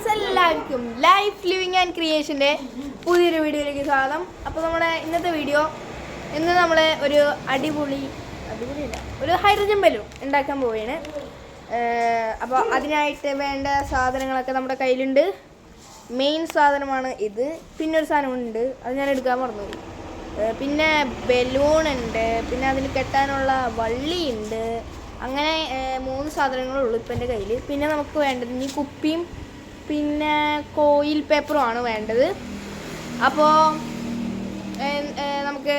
Friends, എല്ലാവർക്കും life living and ക്രിയേഷൻ്റെ പുതിയൊരു വീഡിയോയിലേക്ക് സ്വാഗതം. അപ്പോൾ നമ്മുടെ ഇന്നത്തെ വീഡിയോ, ഇന്ന് നമ്മൾ ഒരു അടിപൊളിയല്ല ഒരു ഹൈഡ്രജൻ ബലൂൺ ഉണ്ടാക്കാൻ പോവുകയാണ്. അപ്പോൾ അതിനായിട്ട് വേണ്ട സാധനങ്ങളൊക്കെ നമ്മുടെ കയ്യിലുണ്ട്. മെയിൻ സാധനമാണ് ഇത്. പിന്നെ ഒരു സാധനമുണ്ട്, അത് ഞാൻ എടുക്കാൻ മറന്നുപോയി. പിന്നെ ബലൂൺ ഉണ്ട്, പിന്നെ അതിന് കെട്ടാനുള്ള വള്ളിയുണ്ട്. അങ്ങനെ 3 സാധനങ്ങളുള്ളൂ ഇപ്പം എൻ്റെ കയ്യിൽ. പിന്നെ നമുക്ക് വേണ്ടത് ഇനി കുപ്പിയും പിന്നെ കോയിൽ പേപ്പറുമാണ് വേണ്ടത്. അപ്പോൾ നമുക്ക്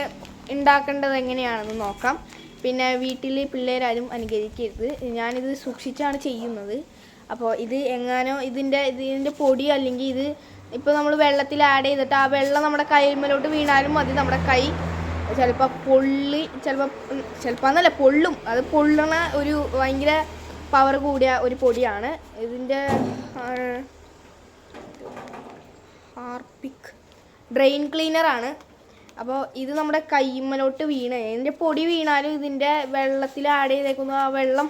ഉണ്ടാക്കേണ്ടത് എങ്ങനെയാണെന്ന് നോക്കാം. പിന്നെ വീട്ടിൽ പിള്ളേരാരും അനുകരിക്കരുത്, ഞാനിത് സൂക്ഷിച്ചാണ് ചെയ്യുന്നത്. അപ്പോൾ ഇത് എങ്ങാനോ ഇതിൻ്റെ പൊടി അല്ലെങ്കിൽ ഇത് ഇപ്പോൾ നമ്മൾ വെള്ളത്തിൽ ആഡ് ചെയ്തിട്ട് ആ വെള്ളം നമ്മുടെ കൈമേലോട്ട് വീണാലും മതി, നമ്മുടെ കൈ ചിലപ്പോൾ എന്നല്ല പൊള്ളും. അത് പൊള്ളണ ഒരു ഭയങ്കര പവർ കൂടിയ ഒരു പൊടിയാണ്. ഇതിൻ്റെ ഹാർപിക് ഡ്രെയിൻ ക്ലീനറാണ്. അപ്പോൾ ഇത് നമ്മുടെ കൈമേലോട്ട് ഇതിൻ്റെ പൊടി വീണാലും ഇതിൻ്റെ വെള്ളത്തിൽ ആഡ് ചെയ്തേക്കുന്ന ആ വെള്ളം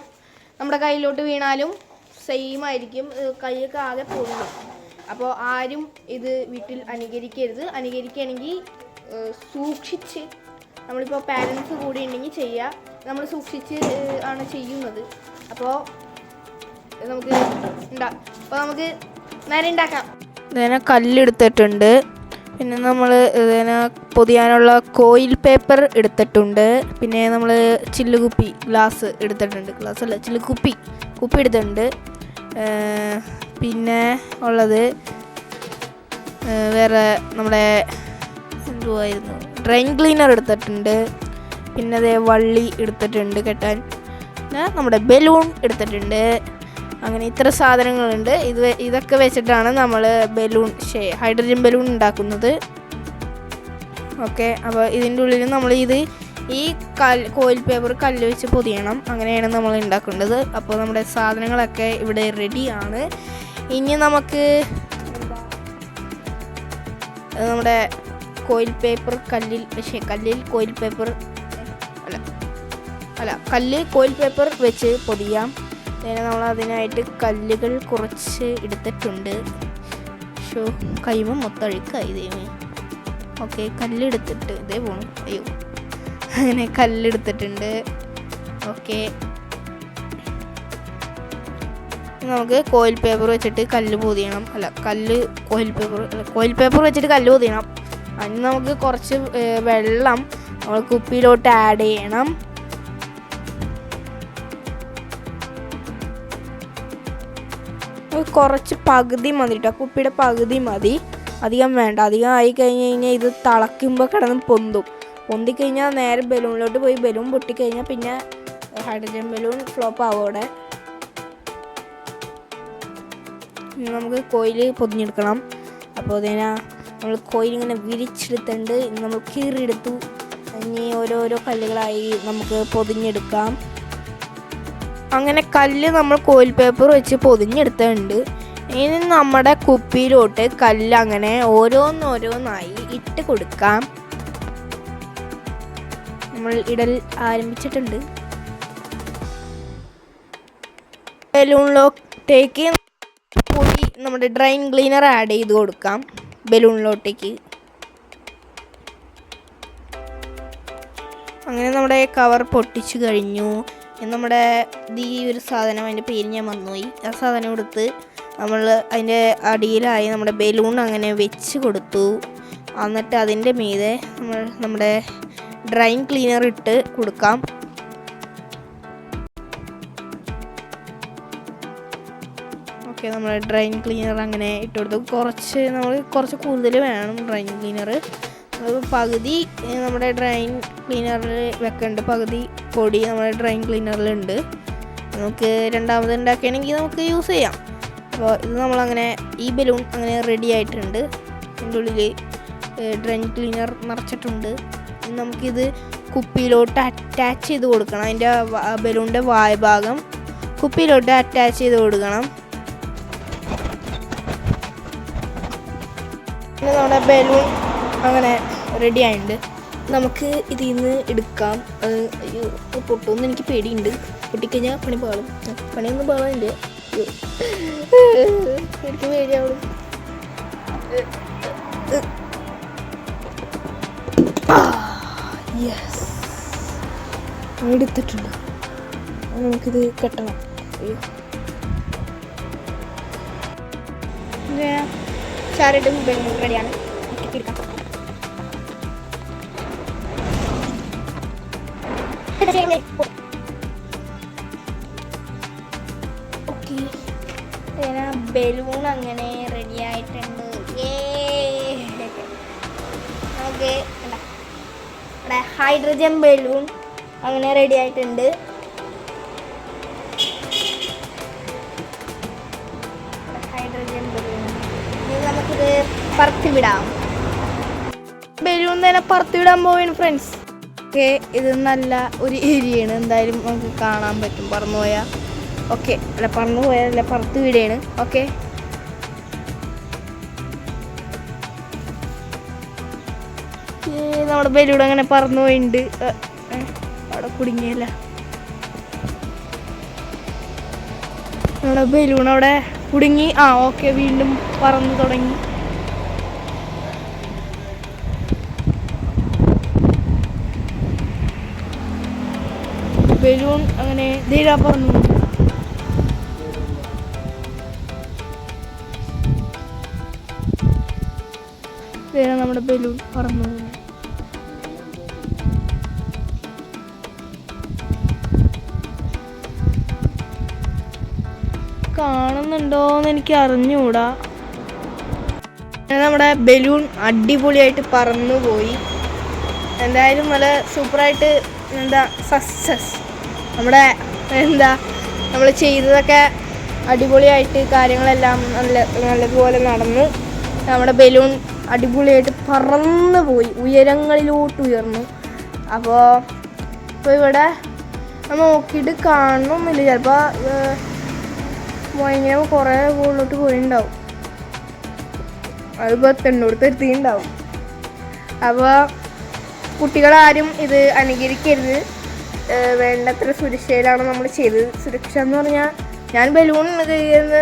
നമ്മുടെ കയ്യിലോട്ട് വീണാലും സെയിം ആയിരിക്കും, കൈയൊക്കെ ആകെ പൊള്ളും. അപ്പോൾ ആരും ഇത് വീട്ടിൽ അനുകരിക്കുകയാണെങ്കിൽ സൂക്ഷിച്ച്, നമ്മളിപ്പോൾ പാരൻസ് കൂടി ഉണ്ടെങ്കിൽ ചെയ്യുക. നമ്മൾ സൂക്ഷിച്ച് ആണ് ചെയ്യുന്നത്. അപ്പോൾ നമുക്ക് നേരെ ഉണ്ടാക്കാം. ഇതിനെ കല്ലെടുത്തിട്ടുണ്ട്, പിന്നെ നമ്മൾ ഇതിനെ പൊതിയാനുള്ള കോയിൽ പേപ്പർ എടുത്തിട്ടുണ്ട്, പിന്നെ നമ്മൾ ചില്ലുകുപ്പി ഗ്ലാസ് എടുത്തിട്ടുണ്ട്, കുപ്പി എടുത്തിട്ടുണ്ട്. പിന്നെ ഉള്ളത് വേറെ നമ്മുടെ എന്തുവായിരുന്നു, ഡ്രെയിൻ ക്ലീനർ എടുത്തിട്ടുണ്ട്. പിന്നെ അതേ വള്ളി എടുത്തിട്ടുണ്ട് കെട്ടാൻ. പിന്നെ നമ്മുടെ ബലൂൺ എടുത്തിട്ടുണ്ട്. അങ്ങനെ ഇത്ര സാധനങ്ങളുണ്ട്. ഇതൊക്കെ വെച്ചിട്ടാണ് നമ്മൾ ഹൈഡ്രജൻ ബലൂൺ ഉണ്ടാക്കുന്നത്. ഓക്കെ, അപ്പോൾ ഇതിൻ്റെ ഉള്ളിൽ നമ്മൾ ഈ കോയിൽ പേപ്പർ കല്ല് വെച്ച് പൊതിയണം. അങ്ങനെയാണ് നമ്മൾ ഉണ്ടാക്കേണ്ടത്. അപ്പോൾ നമ്മുടെ സാധനങ്ങളൊക്കെ ഇവിടെ റെഡിയാണ്. ഇനി നമുക്ക് നമ്മുടെ കോയിൽ പേപ്പർ കല്ലിൽ കോയിൽ പേപ്പർ വെച്ച് പൊതിയാം. പിന്നെ നമ്മൾ അതിനായിട്ട് കല്ലുകൾ കുറച്ച് എടുത്തിട്ടുണ്ട്. കൈമ മൊത്തം അഴുക്കായി ദൈവമേ. ഓക്കെ, കല്ലെടുത്തിട്ട് ഇതേ പോണു. അയ്യോ, അങ്ങനെ കല്ലെടുത്തിട്ടുണ്ട്. ഓക്കെ, നമുക്ക് കോയിൽ പേപ്പർ വെച്ചിട്ട് കല്ല് പൊതിയണം. കോയിൽ പേപ്പർ വെച്ചിട്ട് കല്ല് പൊതിയണം. അതിന് നമുക്ക് കുറച്ച് വെള്ളം നമ്മൾ കുപ്പിയിലോട്ട് ആഡ് ചെയ്യണം. കുറച്ച് പകുതി മതി കേട്ടോ, കുപ്പിയുടെ പകുതി മതി, അധികം വേണ്ട. അധികം ആയി കഴിഞ്ഞാൽ ഇത് തിളയ്ക്കുമ്പോൾ കിടന്ന് പൊന്തിക്കഴിഞ്ഞാൽ നേരെ ബലൂണിലോട്ട് പോയി ബലൂൺ പൊട്ടിക്കഴിഞ്ഞാൽ പിന്നെ ഹൈഡ്രജൻ ബലൂൺ ഫ്ലോപ്പ് ആവും. അവിടെ നമുക്ക് കോയിൽ പൊതിഞ്ഞെടുക്കണം. അപ്പോൾ നമ്മൾ കോയിൽ ഇങ്ങനെ വിരിച്ചെടുത്തിട്ടുണ്ട്. നമ്മൾ കീറിയെടുത്തു. ഇനി ഓരോരോ കല്ലുകളായി നമുക്ക് പൊതിഞ്ഞെടുക്കാം. അങ്ങനെ കല്ല് നമ്മൾ കോയിൽ പേപ്പർ വെച്ച് പൊതിഞ്ഞെടുത്തിട്ടുണ്ട്. ഇനി നമ്മുടെ കുപ്പിയിലോട്ട് കല്ല് അങ്ങനെ ഓരോന്നോരോന്നായി ഇട്ട് കൊടുക്കാം. നമ്മൾ ഇടൽ ആരംഭിച്ചിട്ടുണ്ട്. ബലൂണിലോട്ടേക്ക് പൊടി നമ്മുടെ ഡ്രെയിൻ ക്ലീനർ ആഡ് ചെയ്ത് കൊടുക്കാം. ബലൂണിലോട്ടേക്ക് അങ്ങനെ നമ്മുടെ കവർ പൊട്ടിച്ചു കഴിഞ്ഞു. നമ്മുടെ ഈ ഒരു സാധനം, അതിൻ്റെ പേര് ഞാൻ മറന്നുപോയി, ആ സാധനം എടുത്ത് നമ്മൾ അതിൻ്റെ അടിയിലായി നമ്മുടെ ബലൂൺ അങ്ങനെ വെച്ച് കൊടുത്തു. എന്നിട്ട് അതിൻ്റെ മീതെ നമ്മുടെ ഡ്രെയിൻ ക്ലീനർ ഇട്ട് കൊടുക്കാം. ഓക്കെ, നമ്മൾ ഡ്രെയിൻ ക്ലീനർ അങ്ങനെ ഇട്ട് കൊടുത്തു. കുറച്ച് കൂടുതൽ വേണം ഡ്രെയിൻ ക്ലീനർ. പകുതി നമ്മുടെ ഡ്രെയിൻ ക്ലീനറിൽ വെക്കേണ്ട പകുതി പൊടി നമ്മുടെ ഡ്രെയിൻ ക്ലീനറിലുണ്ട്. നമുക്ക് രണ്ടാമത് ഉണ്ടാക്കുകയാണെങ്കിൽ നമുക്ക് യൂസ് ചെയ്യാം. അപ്പോൾ ഇത് നമ്മളങ്ങനെ ഈ ബലൂൺ അങ്ങനെ റെഡി ആയിട്ടുണ്ട്. ഇതിൻ്റെ ഉള്ളിൽ ഡ്രെയിൻ ക്ലീനർ നിറച്ചിട്ടുണ്ട്. നമുക്കിത് കുപ്പിയിലോട്ട് അറ്റാച്ച് ചെയ്ത് കൊടുക്കണം. അതിൻ്റെ ബലൂണിൻ്റെ വായ ഭാഗം കുപ്പിയിലോട്ട് അറ്റാച്ച് ചെയ്ത് കൊടുക്കണം. പിന്നെ നമ്മുടെ ബലൂൺ അങ്ങനെ റെഡി ആയിട്ടുണ്ട്. നമുക്ക് ഇതിൽ നിന്ന് എടുക്കാം. പൊട്ടുമെന്ന് എനിക്ക് പേടിയുണ്ട്. പൊട്ടിക്കഴിഞ്ഞാൽ പണിയൊന്നും പാളില്ല. ശരിക്കും പേടിയാവുള്ളൂ. യെസ്, എടുത്തിട്ടുണ്ട്. നമുക്കിത് കെട്ടണം. ചാരട്ട് റെഡിയാണ്. ബലൂൺ അങ്ങനെ റെഡി ആയിട്ടുണ്ട്. നമുക്ക് ഇവിടെ ഹൈഡ്രജൻ ബലൂൺ അങ്ങനെ റെഡി ആയിട്ടുണ്ട്. ഹൈഡ്രജൻ ബലൂൺ ഇനി നമുക്കിത് പറത്തി വിടാം. ബലൂൺ തന്നെ പറത്തി വിടാൻ പോവുകയാണ് ഫ്രണ്ട്സ്. ഓക്കെ, ഇത് നല്ല ഒരു ഏരിയയാണ്. എന്തായാലും നമുക്ക് കാണാൻ പറ്റും പറന്നു പോയാൽ. ഓക്കെ, അല്ല പറന്നു പോയാലല്ല, പറത്ത് വിടുകയാണ്. ഓക്കെ, നമ്മുടെ ബലൂൺ അങ്ങനെ പറന്നു പോയിട്ടുണ്ട്. അവിടെ കുടുങ്ങിയല്ല, നമ്മുടെ ബലൂൺ അവിടെ കുടുങ്ങി. ഓക്കെ, വീണ്ടും പറന്നു തുടങ്ങി. ബലൂൺ അങ്ങനെ ധീരാ പറന്നു. നമ്മുടെ ബലൂൺ പറന്നു. കാണുന്നുണ്ടോന്ന് എനിക്ക് അറിഞ്ഞുകൂടാ. നമ്മുടെ ബലൂൺ അടിപൊളിയായിട്ട് പറന്നു പോയി. എന്തായാലും നല്ല സൂപ്പറായിട്ട് സക്സസ്. നമ്മൾ ചെയ്തതൊക്കെ അടിപൊളിയായിട്ട് കാര്യങ്ങളെല്ലാം നല്ലതുപോലെ നടന്നു. നമ്മുടെ ബലൂൺ അടിപൊളിയായിട്ട് പറന്നു പോയി, ഉയരങ്ങളിലോട്ട് ഉയർന്നു. അപ്പോൾ ഇവിടെ നോക്കിയിട്ട് കാണണമെന്നില്ല, ചിലപ്പോൾ ഇങ്ങനെ കുറേ മുകളിലോട്ട് പോയിട്ടുണ്ടാവും. അതിപ്പോൾ എത്തിയിട്ടുണ്ടാവും. അപ്പോൾ കുട്ടികളാരും ഇത് അനുകരിക്കരുത്. വേണ്ടത്ര സുരക്ഷയിലാണ് നമ്മൾ ചെയ്തത്. സുരക്ഷ എന്ന് പറഞ്ഞാൽ, ഞാൻ ബലൂൺ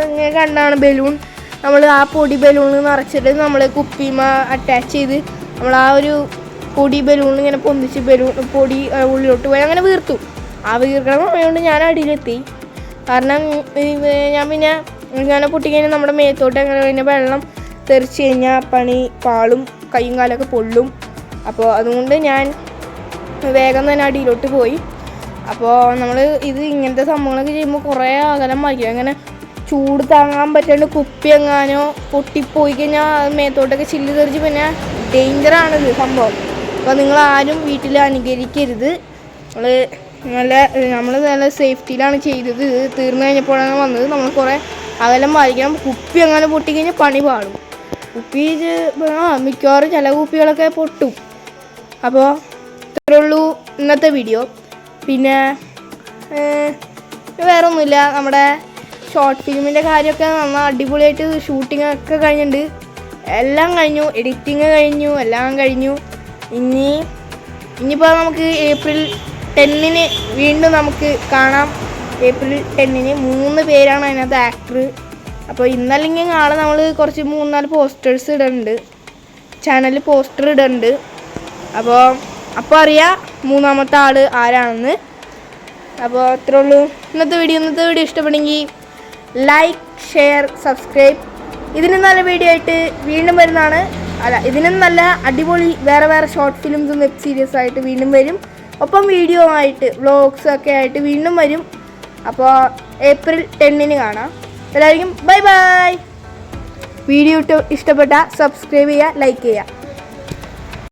ഇങ്ങനെ കണ്ടാണ് ബലൂൺ നമ്മൾ ആ പൊടി ബലൂൺ നിറച്ചിട്ട് നമ്മൾ കുപ്പിമ അറ്റാച്ച് ചെയ്ത് നമ്മൾ ആ ഒരു പൊടി ബലൂൺ ഇങ്ങനെ പൊന്തിച്ച് പൊടി ഉള്ളിലോട്ട് പോയി അങ്ങനെ വീർത്തു. ആ വീർക്കണ സമയമുണ്ട് ഞാൻ അടിയിലെത്തി. കാരണം ഞാൻ ഇങ്ങനെ പൊട്ടിക്കഴിഞ്ഞാൽ നമ്മുടെ മേത്തോട്ട് അങ്ങനെ വെള്ളം തെറിച്ച് കഴിഞ്ഞാൽ പണി പാളും, കൈയും കാലൊക്കെ പൊള്ളും. അപ്പോൾ അതുകൊണ്ട് ഞാൻ വേഗം തന്നെ അടിയിലോട്ട് പോയി. അപ്പോൾ നമ്മൾ ഇങ്ങനത്തെ സംഭവങ്ങളൊക്കെ ചെയ്യുമ്പോൾ കുറേ അകലം മാറ്റിക്കും. അങ്ങനെ ചൂട് താങ്ങാൻ പറ്റാണ്ട് കുപ്പി എങ്ങാനോ പൊട്ടിപ്പോയി കഴിഞ്ഞാൽ മേത്തോട്ടൊക്കെ ചില്ല് തെറിച്ച് പിന്നെ ഡേഞ്ചറാണിത് സംഭവം. അപ്പോൾ നിങ്ങളാരും വീട്ടിൽ അനുകരിക്കരുത്. നമ്മൾ നല്ല സേഫ്റ്റിയിലാണ് ചെയ്തത്. ഇത് തീർന്നു കഴിഞ്ഞപ്പോഴാണ് വന്നത്. നമ്മൾ കുറേ അകലം പാലിക്കണം. കുപ്പി അങ്ങനെ പൊട്ടിക്കഴിഞ്ഞാൽ പണി പാടും. കുപ്പി മിക്കവാറും ചില കുപ്പികളൊക്കെ പൊട്ടും. അപ്പോൾ ഇത്രേ ഉള്ളൂ ഇന്നത്തെ വീഡിയോ. പിന്നെ വേറെ ഒന്നുമില്ല, നമ്മുടെ ഷോർട്ട് ഫിലിമിൻ്റെ കാര്യമൊക്കെ നന്നായി അടിപൊളിയായിട്ട് ഷൂട്ടിംഗ് ഒക്കെ കഴിഞ്ഞിട്ടുണ്ട്. എല്ലാം കഴിഞ്ഞു, എഡിറ്റിങ് കഴിഞ്ഞു, എല്ലാം കഴിഞ്ഞു. ഇനിയിപ്പോൾ നമുക്ക് ഏപ്രിൽ 10 വീണ്ടും നമുക്ക് കാണാം. ഏപ്രിൽ 10 3 പേരാണ് അതിനകത്ത് ആക്ടർ. അപ്പോൾ ഇന്നല്ലെങ്കിൽ നാളെ നമ്മൾ കുറച്ച് 3-4 പോസ്റ്റേഴ്സ് ഇടുന്നുണ്ട്, ചാനലിൽ പോസ്റ്റർ ഇടുന്നുണ്ട്. അപ്പോൾ അറിയാം മൂന്നാമത്തെ ആൾ ആരാണെന്ന്. അപ്പോൾ അത്രേ ഉള്ളൂ ഇന്നത്തെ വീഡിയോ ഇഷ്ടപ്പെടുമെങ്കിൽ ലൈക്ക്, ഷെയർ, സബ്സ്ക്രൈബ്. ഇതിനും നല്ല വീഡിയോ ആയിട്ട് വീണ്ടും വരുന്നതാണ്. ഇതിനും നല്ല അടിപൊളി വേറെ ഷോർട്ട് ഫിലിംസും വെബ് സീരീസ് ആയിട്ട് വീണ്ടും വരും. ഒപ്പം വീഡിയോ ആയിട്ട് വ്ളോഗ്സ് ഒക്കെ ആയിട്ട് വീണ്ടും വരും. അപ്പോൾ ഏപ്രിൽ 10 കാണാം. എല്ലാവർക്കും ബൈ ബൈ. വീഡിയോ ഇഷ്ടപ്പെട്ടാൽ സബ്സ്ക്രൈബ് ചെയ്യുക, ലൈക്ക് ചെയ്യുക.